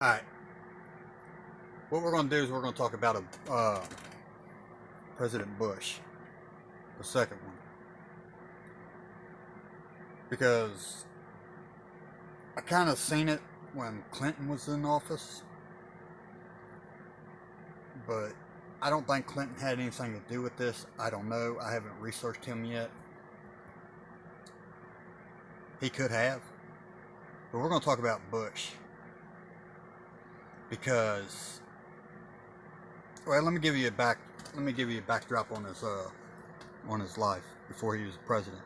Alright, what we're going to do is we're going to talk about President Bush, the second one. Because I kind of seen it when Clinton was in office, but I don't think Clinton had anything to do with this. I don't know. I haven't researched him yet. He could have. But we're going to talk about Bush. Because, well, let me give you a backdrop on his life before he was president.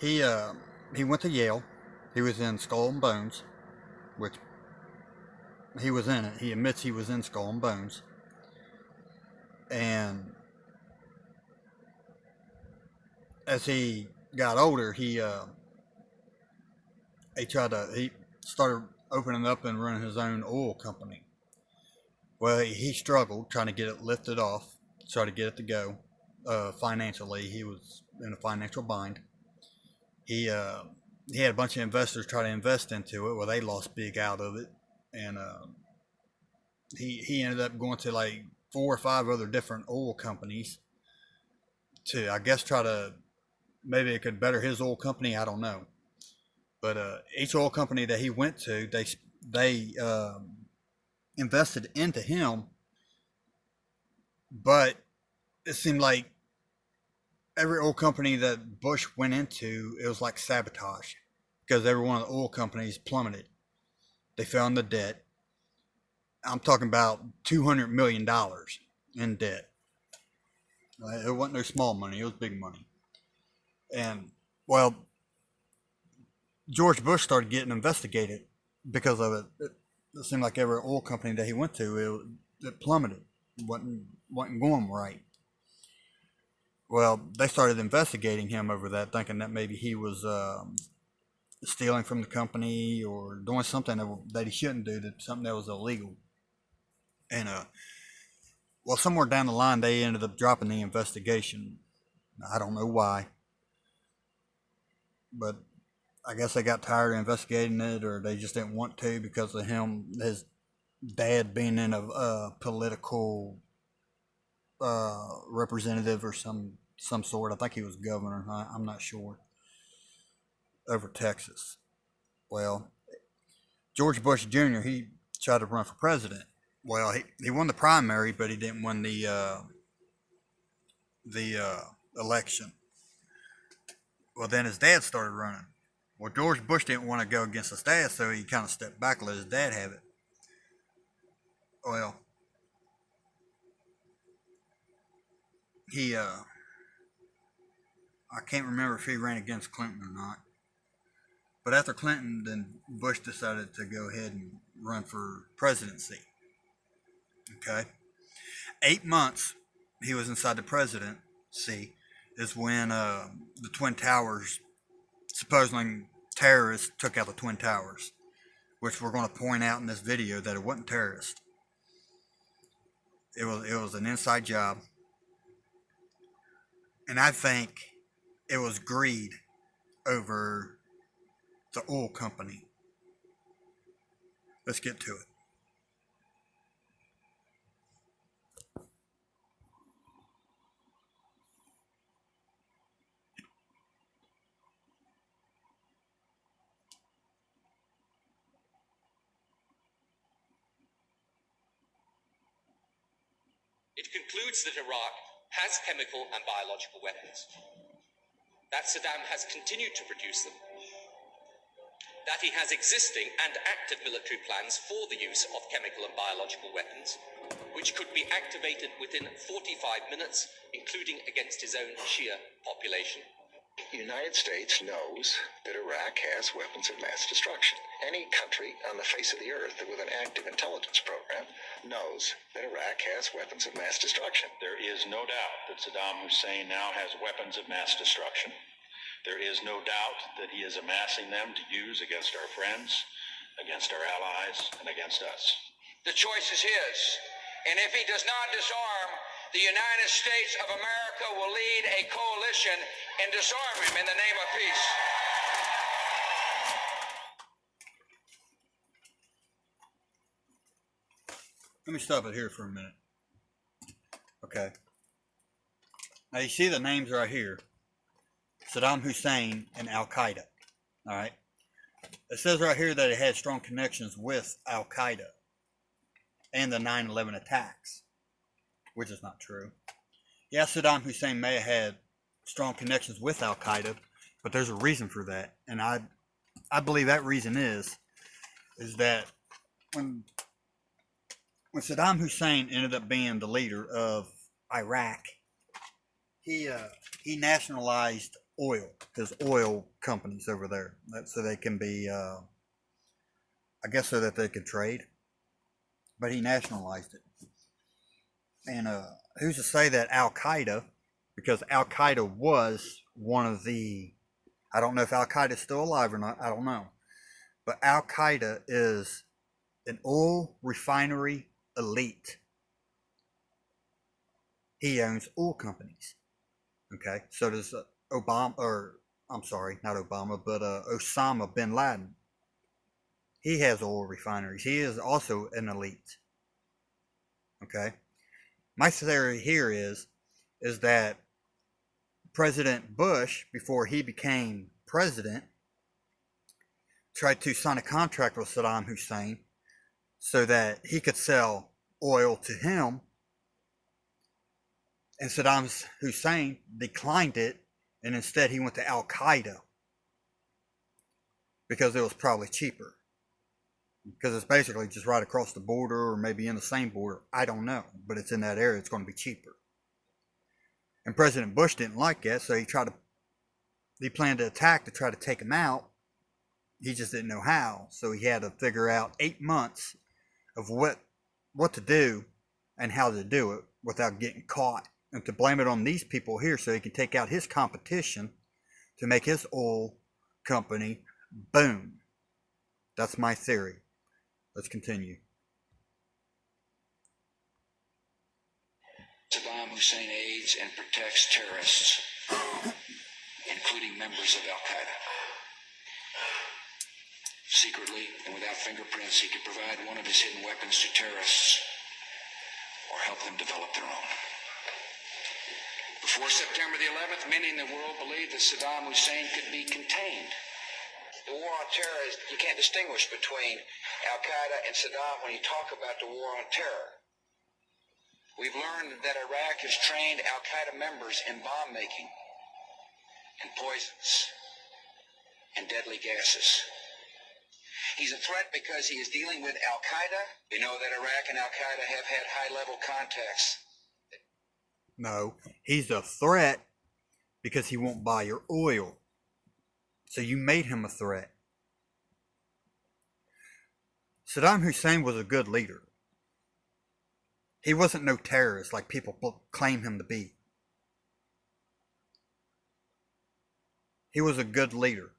He went to Yale. He was in Skull and Bones, which he was in it. He admits he was in Skull and Bones. And as he got older, he started opening up and running his own oil company. Well, he struggled trying to get it lifted off, try to get it to go. Financially, he was in a financial bind. He had a bunch of investors try to invest into it. Well, they lost big out of it, and he ended up going to like 4 or 5 other different oil companies to, I guess, try to maybe it could better his oil company. I don't know, but each oil company that he went to, they invested into him, but it seemed like every oil company that Bush went into, it was like sabotage, because every one of the oil companies plummeted. They fell into debt. I'm talking about $200 million in debt. It wasn't no small money. It was big money. And, well, George Bush started getting investigated because of it. It seemed like every oil company that he went to, it plummeted. It wasn't going right. Well, they started investigating him over that, thinking that maybe he was stealing from the company or doing something that he shouldn't do, something that was illegal. And well, somewhere down the line, they ended up dropping the investigation. I don't know why, but I guess they got tired of investigating it, or they just didn't want to because of his dad being in a political representative or some sort. I think he was governor. I'm not sure. Over Texas. Well, George Bush Jr., he tried to run for president. Well, he won the primary, but he didn't win the election. Well, then his dad started running. Well, George Bush didn't want to go against his dad, so he kind of stepped back and let his dad have it. Well, I can't remember if he ran against Clinton or not. But after Clinton, then Bush decided to go ahead and run for presidency. Okay? 8 months he was inside the presidency is when the Twin Towers, supposedly terrorists took out the Twin Towers, which we're going to point out in this video that it wasn't terrorists. It was an inside job. And I think it was greed over the oil company. Let's get to it. It concludes that Iraq has chemical and biological weapons, that Saddam has continued to produce them, that he has existing and active military plans for the use of chemical and biological weapons, which could be activated within 45 minutes, including against his own Shia population. The United States knows that Iraq has weapons of mass destruction. Any country on the face of the earth with an active intelligence program knows that Iraq has weapons of mass destruction. There is no doubt that Saddam Hussein now has weapons of mass destruction. There is no doubt that he is amassing them to use against our friends, against our allies, and against us. The choice is his. And if he does not disarm, the United States of America will lead a coalition and disarm him in the name of peace. Let me stop it here for a minute. Okay. Now you see the names right here. Saddam Hussein and Al Qaeda. All right. It says right here that it had strong connections with Al Qaeda and the 9/11 attacks, which is not true. Yeah, Saddam Hussein may have had strong connections with Al Qaeda, but there's a reason for that, and I believe that reason is that when Saddam Hussein ended up being the leader of Iraq, he nationalized oil, his oil companies over there, so they can be, I guess, so that they could trade. But he nationalized it. And who's to say that Al Qaeda, because Al Qaeda was one of the, I don't know if Al Qaeda is still alive or not, I don't know. But Al Qaeda is an oil refinery elite. He owns oil companies. Okay, so does Obama, or I'm sorry, not Obama, but Osama bin Laden. He has oil refineries. He is also an elite. Okay, my theory here is that President Bush, before he became president, tried to sign a contract with Saddam Hussein so that he could sell oil to him, and Saddam Hussein declined it, and instead he went to Al Qaeda because it was probably cheaper. Because it's basically just right across the border, or maybe in the same border. I don't know, but it's in that area. It's going to be cheaper. And President Bush didn't like that, so he planned to attack to try to take him out. He just didn't know how, so he had to figure out 8 months of what to do and how to do it without getting caught, and to blame it on these people here so he can take out his competition to make his oil company boom. That's my theory. Let's continue. Saddam Hussein aids and protects terrorists, including members of Al Qaeda. Secretly and without fingerprints, he could provide one of his hidden weapons to terrorists or help them develop their own. Before September the 11th, many in the world believed that Saddam Hussein could be contained. The war on terror is, you can't distinguish between Al Qaeda and Saddam when you talk about the war on terror. We've learned that Iraq has trained Al Qaeda members in bomb making and poisons and deadly gases. He's a threat because he is dealing with Al Qaeda. We know that Iraq and Al Qaeda have had high-level contacts. No, he's a threat because he won't buy your oil. So you made him a threat. Saddam Hussein was a good leader. He wasn't no terrorist like people claim him to be. He was a good leader.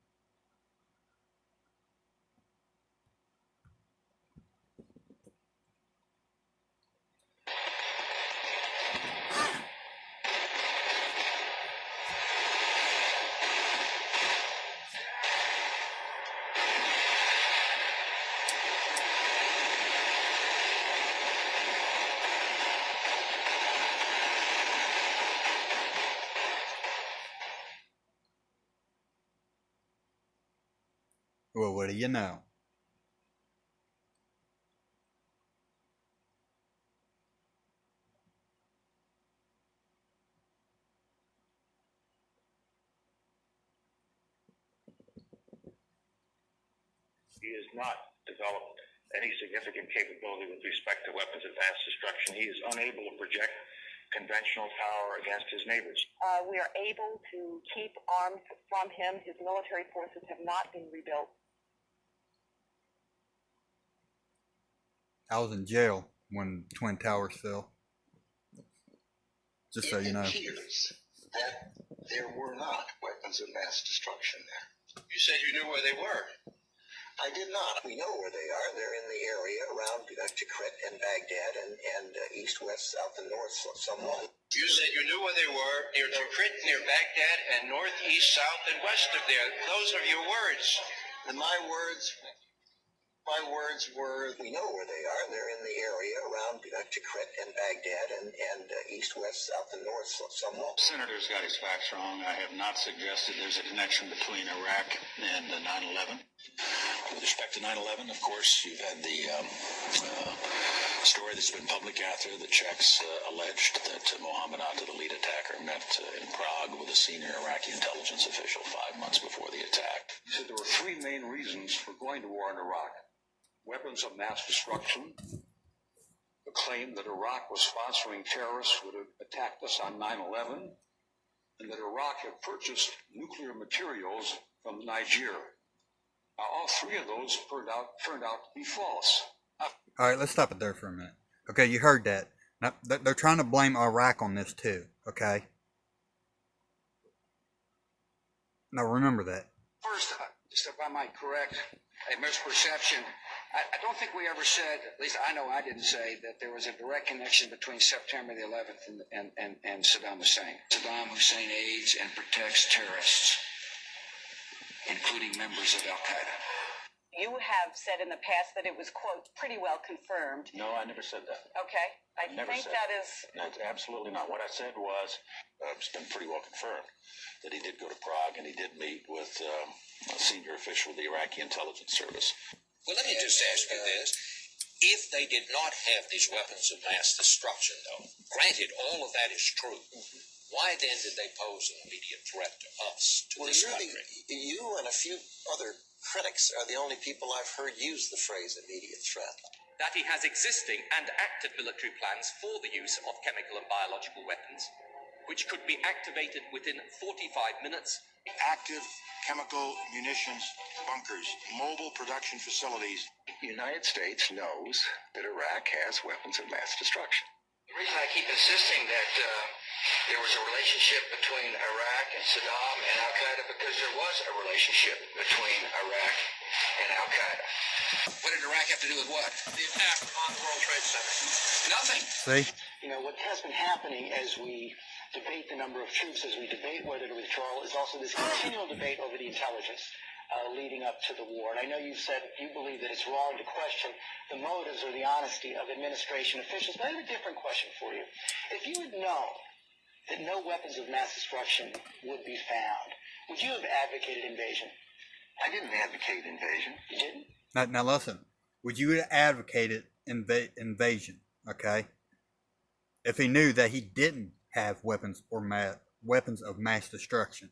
Well, what do you know? He has not developed any significant capability with respect to weapons of mass destruction. He is unable to project conventional power against his neighbors. We are able to keep arms from him. His military forces have not been rebuilt. I was in jail when Twin Towers fell. Just so you know. It appears that there were not weapons of mass destruction there. You said you knew where they were. I did not. We know where they are. They're in the area around Tikrit and Baghdad and east, west, south, and north somewhat. You said you knew where they were, near Tikrit, near Baghdad, and north, east, south, and west of there. Those are your words. And my words My words were, we know where they are. They're in the area around Tikrit and Baghdad and east, west, south, and north somewhat. Senator's got his facts wrong. I have not suggested there's a connection between Iraq and 9/11. With respect to 9/11, of course, you've had the story that's been public out there. The Czechs alleged that Mohammed Atta, the lead attacker, met in Prague with a senior Iraqi intelligence official 5 months before the attack. He said there were three main reasons for going to war in Iraq: weapons of mass destruction, the claim that Iraq was sponsoring terrorists who had attacked us on 9/11, and that Iraq had purchased nuclear materials from Niger. Now, all three of those turned out to be false. All right, let's stop it there for a minute. Okay, you heard that. Now, they're trying to blame Iraq on this too, okay? Now remember that. First, just if I might correct a misperception, I don't think we ever said, at least I know I didn't say, that there was a direct connection between September the 11th and Saddam Hussein. Saddam Hussein aids and protects terrorists, including members of Al-Qaeda. You have said in the past that it was, quote, pretty well confirmed. No, I never said that. Okay. I Never think said that is... That's absolutely not. What I said was, it's been pretty well confirmed that he did go to Prague and he did meet with a senior official of the Iraqi intelligence service. Well, let me just ask you this. If they did not have these weapons of mass destruction, though, granted all of that is true, why then did they pose an immediate threat to us, to this country? You and a few other critics are the only people I've heard use the phrase immediate threat. That he has existing and active military plans for the use of chemical and biological weapons, which could be activated within 45 minutes. Active chemical munitions bunkers, mobile production facilities. The United States knows that Iraq has weapons of mass destruction. The reason I keep insisting that there was a relationship between Iraq and Saddam and Al-Qaeda, because there was a relationship between Iraq and Al-Qaeda. What did Iraq have to do with what? The attack on the World Trade Center. Nothing. See? You know, what has been happening as we debate the number of troops, as we debate whether to withdraw, is also this continual debate over the intelligence leading up to the war. And I know you've said you believe that it's wrong to question the motives or the honesty of administration officials, but I have a different question for you. If you had known that no weapons of mass destruction would be found, would you have advocated invasion? I didn't advocate invasion. You didn't? Now listen. Would you have advocated invasion, okay? If he knew that he didn't have weapons of mass destruction.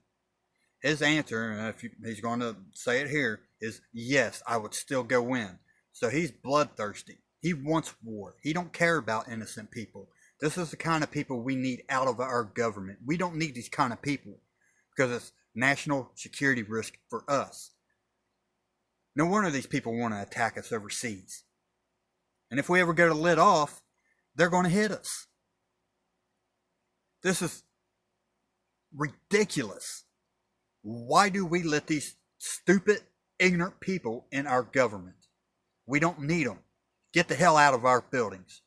His answer, and he's going to say it here, is yes, I would still go in. So he's bloodthirsty. He wants war. He don't care about innocent people. This is the kind of people we need out of our government. We don't need these kind of people because it's national security risk for us. No wonder these people want to attack us overseas. And if we ever get a lid off, they're going to hit us. This is ridiculous. Why do we let these stupid, ignorant people in our government? We don't need them. Get the hell out of our buildings.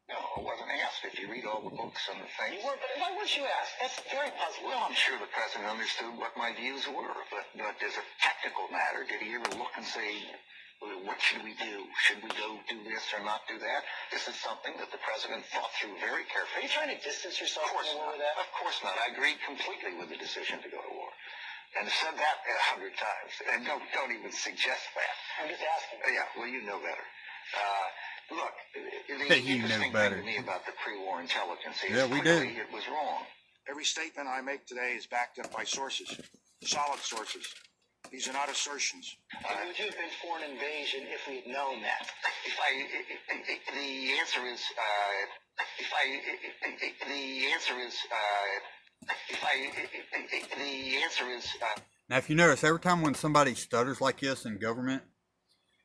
No, I wasn't asked. If you read all the books and the things. You were, but why weren't you asked? That's very puzzling. Well, I'm sure the president understood what my views were, but as a technical matter, did he ever look and say, well, what should we do? Should we go do this or not do that? This is something that the president thought through very carefully. Are you trying to distance yourself from the war with that? Of course not. I agreed completely with the decision to go to war. And said that 100 times. And don't even suggest that. I'm just asking. Yeah, well, you know better. Look, the You know interesting better. thing to me about the pre-war intelligence is Yeah, we do. clearly it was wrong. Every statement I make today is backed up by sources, solid sources. These are not assertions. And would you have been for an invasion if we had known that? The answer is, Now, if you notice, every time when somebody stutters like this in government,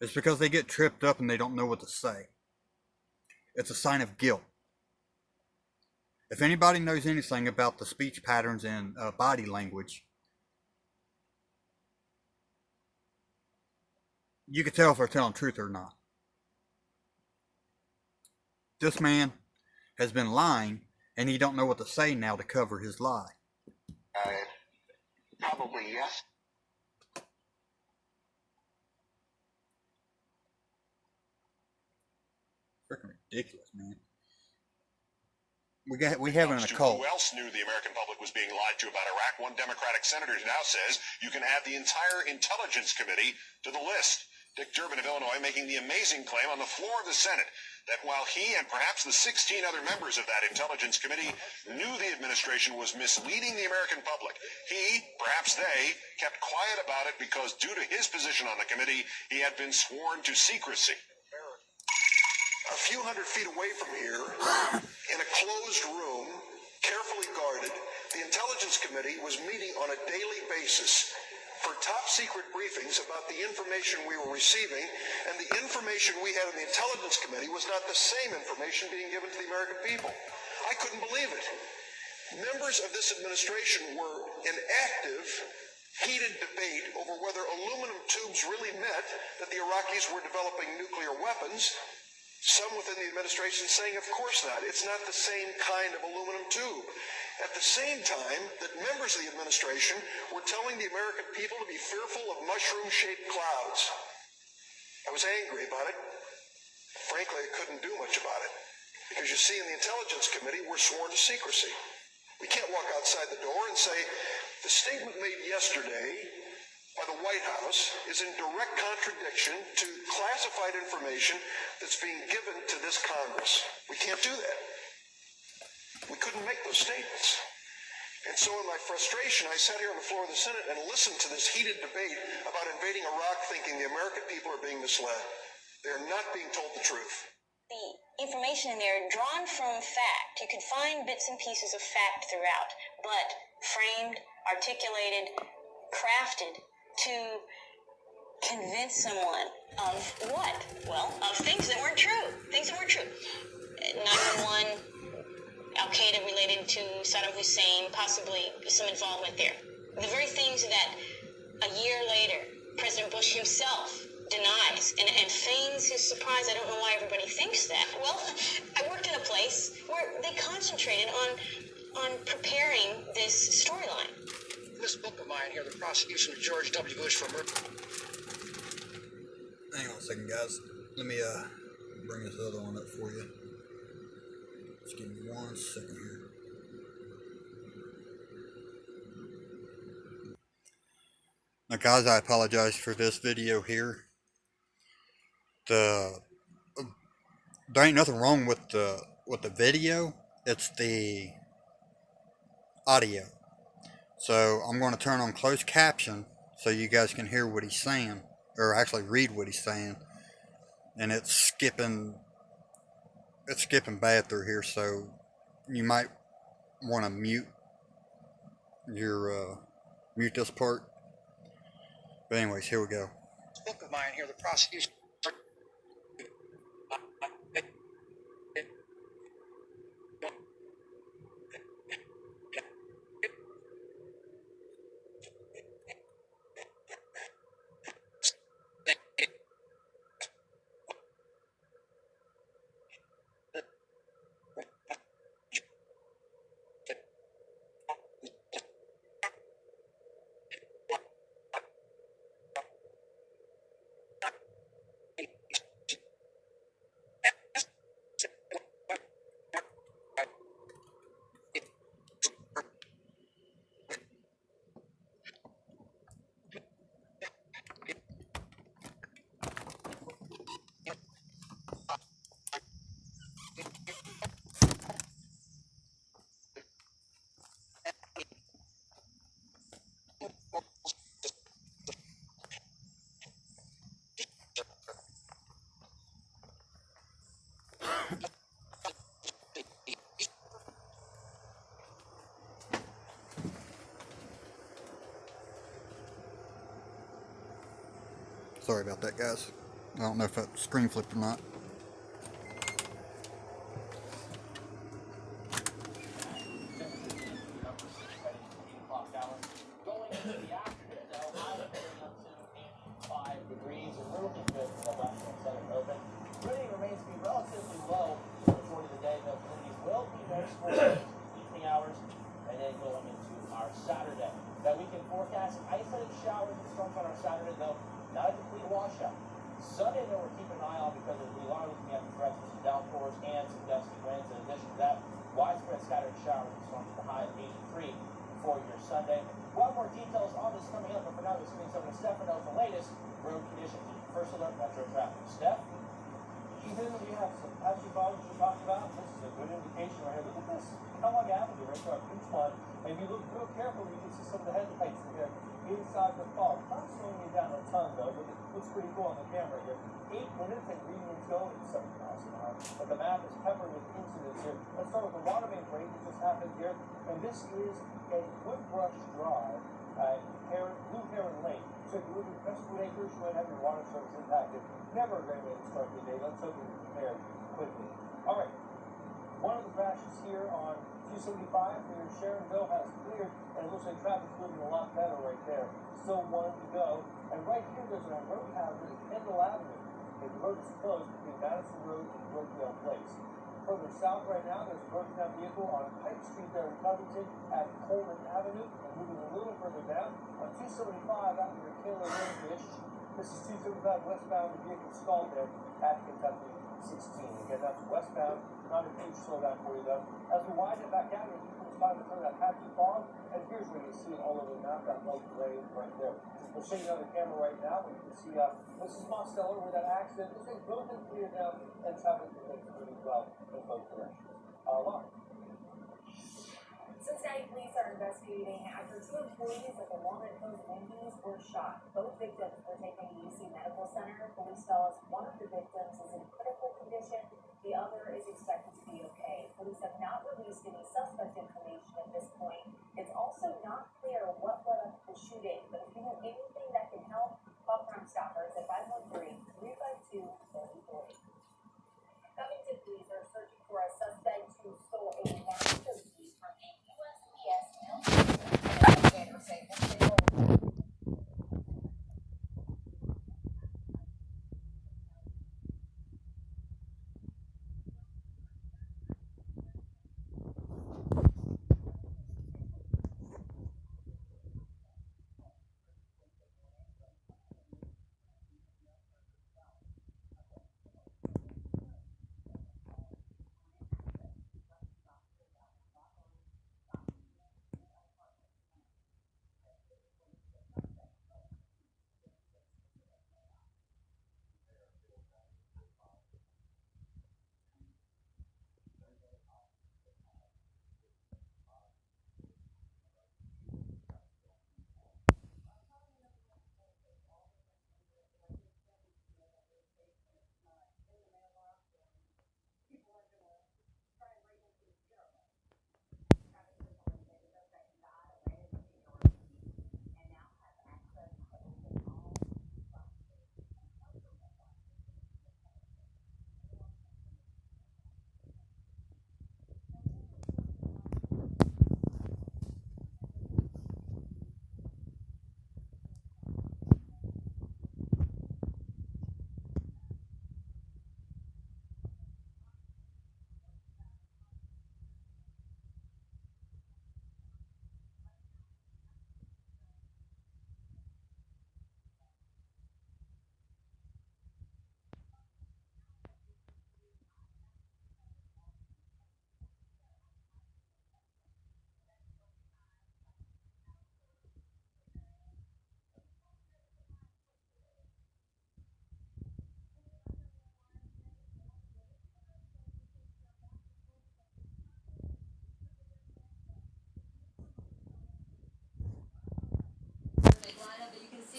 it's because they get tripped up and they don't know what to say. It's a sign of guilt. If anybody knows anything about the speech patterns and body language, you can tell if they're telling truth or not. This man has been lying, and he don't know what to say now to cover his lie. probably yes. Freaking ridiculous, man. We have it in a cult. Who else knew the American public was being lied to about Iraq? One Democratic senator now says you can add the entire Intelligence Committee to the list. Dick Durbin of Illinois making the amazing claim on the floor of the Senate that while he and perhaps the 16 other members of that Intelligence Committee knew the administration was misleading the American public, he, perhaps they, kept quiet about it because due to his position on the committee, he had been sworn to secrecy. A few hundred feet away from here, in a closed room, carefully guarded, the Intelligence Committee was meeting on a daily basis for top secret briefings about the information we were receiving, and the information we had in the Intelligence Committee was not the same information being given to the American people. I couldn't believe it. Members of this administration were in active, heated debate over whether aluminum tubes really meant that the Iraqis were developing nuclear weapons. Some within the administration saying, of course not. It's not the same kind of aluminum tube. At the same time that members of the administration were telling the American people to be fearful of mushroom-shaped clouds. I was angry about it. Frankly, I couldn't do much about it. Because you see, in the Intelligence Committee, we're sworn to secrecy. We can't walk outside the door and say, the statement made yesterday by the White House is in direct contradiction to classified information that's being given to this Congress. We can't do that. We couldn't make those statements. And so in my frustration, I sat here on the floor of the Senate and listened to this heated debate about invading Iraq, thinking the American people are being misled. They're not being told the truth. The information in there drawn from fact. You could find bits and pieces of fact throughout, but framed, articulated, crafted to convince someone of what? Well, of things that weren't true. 9/11, Al-Qaeda related to Saddam Hussein, possibly some involvement there. The very things that a year later, President Bush himself denies and feigns his surprise. I don't know why everybody thinks that. Well, I worked in a place where they concentrated on preparing this storyline. This book of mine here, The Prosecution of George W. Bush for Murder. Hang on a second, guys. Let me bring this other one up for you. Just give me 1 second here. Now, guys, I apologize for this video here. There ain't nothing wrong with the video. It's the audio. So I'm going to turn on closed caption so you guys can hear what he's saying, or actually read what he's saying. And it's skipping bad through here, so you might want to mute this part. But anyways, here we go. This book of mine here, The Prosecution. Sorry about that, guys. I don't know if that screen flipped or not. Sunday, though, we're keeping an eye on because as we Widespread scattered showers and storms with a high of 83 for your Sunday. We'll have more details on this coming up, but for now, we're sending over to Stefano for the latest road conditions. First alert metro traffic. Steph? Ethan, we have some patchy volumes we're talking about. This is a good indication right here. Look at this. Kellogg Avenue, right there on Route 1. And if you look real carefully, you can see some of the headlights in here inside the fog. Not slowing you down a ton, though, but it looks pretty cool on the camera here. 8 minutes and readings going at 70 miles an hour. But the map is peppered with incidents here. Let's start with the water main break that just happened here. And this is at Woodbrush Drive at Blue Heron Lake. So if you live in Crestwood Acres, you might have your water service impacted. Never a great way to start your day. Let's hope you're prepared quickly. All right. One of the crashes here on 275 near Sharonville has cleared, and it looks like traffic's moving a lot better right there. Still one to go. And right here, there's a road hazard at Kendall Avenue. The road is closed between Madison Road and Brookdale Place. Further south right now, there's a broken down vehicle on Pike Street there in Covington at Coleman Avenue. And moving a little further down on 275 out near Taylor Road. This is 275 westbound. The vehicle stalled there at Kentucky 16. Again, that's westbound. Not a huge slowdown for you, though. As we wind it back out, you can spot the front of that patchy fog. And here's where you see it all over the map, that light gray right there. We'll show you another camera right now where you can see this is Monticello where that accident is both been cleared down and traffic is moving well in both directions. Lauren. Cincinnati police are investigating after 2 employees at the Walnut Hills Wendy's were shot. Both victims were taken to UC Medical Center. Police tell us one of the victims is in critical condition. The other is expected to be okay. Police have not released any suspect information at this point. It's also not clear what led up to the shooting, but if you know anything that can help, call Crime Stoppers at 513-352-3040. Covington police are searching for a suspect who stole a masterpiece from a USPS mail station. Investigators say this vehicle.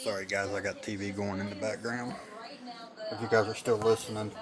Sorry guys, I got TV going in the background. If you guys are still listening.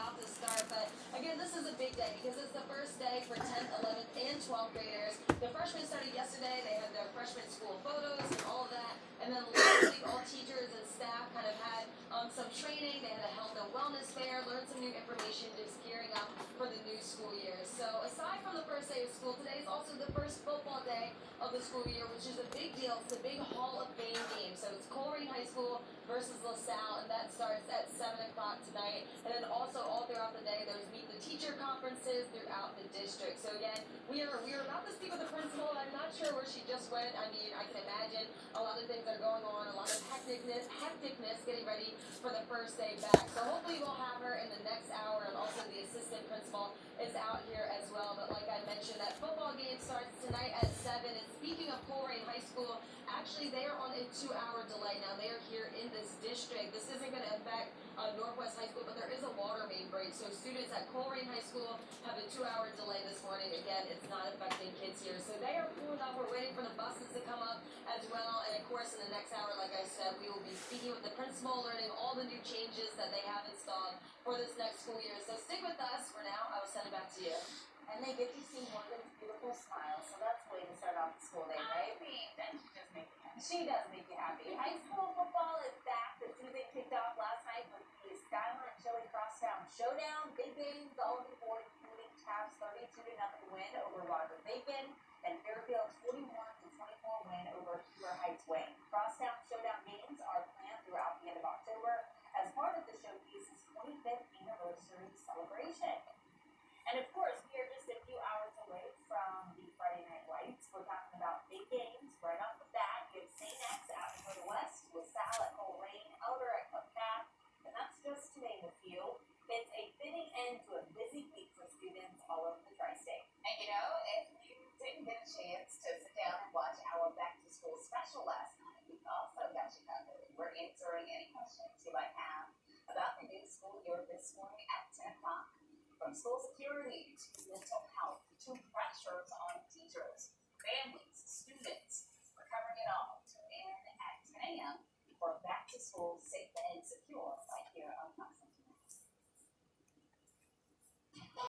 Again, this is a big day because it's the first day for 10th, 11th, and 12th graders. The freshmen started yesterday. They had their freshman school photos and all of that. And then last week, all teachers and staff kind of had some training. They had a health and wellness fair, learned some new information, just gearing up for the new school year. So aside from the first day of school, today is also the first football day of the school year, which is a big deal. It's the big Hall of Fame game. So it's Coleraine High School versus LaSalle, and that starts at 7 o'clock tonight. And then also all throughout the day, there's meet the teacher conferences throughout the district. So again, we are about to speak with the principal, and I'm not sure where she just went. I mean, I can imagine a lot of things are going on, a lot of hecticness getting ready for the first day back. So hopefully we'll have her in the next hour, and also the assistant principal is out here as well. But like I mentioned, that tonight at 7. And speaking of Colerain High School, actually they are on a 2-hour delay now. They are here in this district. This isn't going to affect Northwest High School, but there is a water main break. So students at Colerain High School have a 2-hour delay this morning. Again, it's not affecting kids here. So they are pulling up. We're waiting for the buses to come up as well. And of course, in the next hour, like I said, we will be speaking with the principal, learning all the new changes that they have installed for this next school year. So stick with us. For now, I will send it back to you. And they get to see Morgan's beautiful smile, so that's the way to start off the school day, right? I mean, that just makes me happy. She does make you happy. High school football is back. The season kicked off last night with the Skyline Chili Crosstown Showdown. Big games all over the board, including Taft's 32-0 win over Robert Bacon, and Fairfield's 41-24 win over Keeler Heights Wayne. Crosstown Showdown games are planned throughout the end of October as part of the showcase's 25th anniversary celebration. And of course, we are just a few hours away from the Friday Night Lights. We're talking about big games right off the bat. You have St. X out in the West, LaSalle at Colerain, Elder at Cup Path, and that's just to name a few. It's a fitting end to a busy week for students all over the tri-state. And you know, if you didn't get a chance to sit down and watch our back to school special last night, we've also got you covered. We're answering any questions you might have about the new school year this morning at 10 o'clock. From school security to mental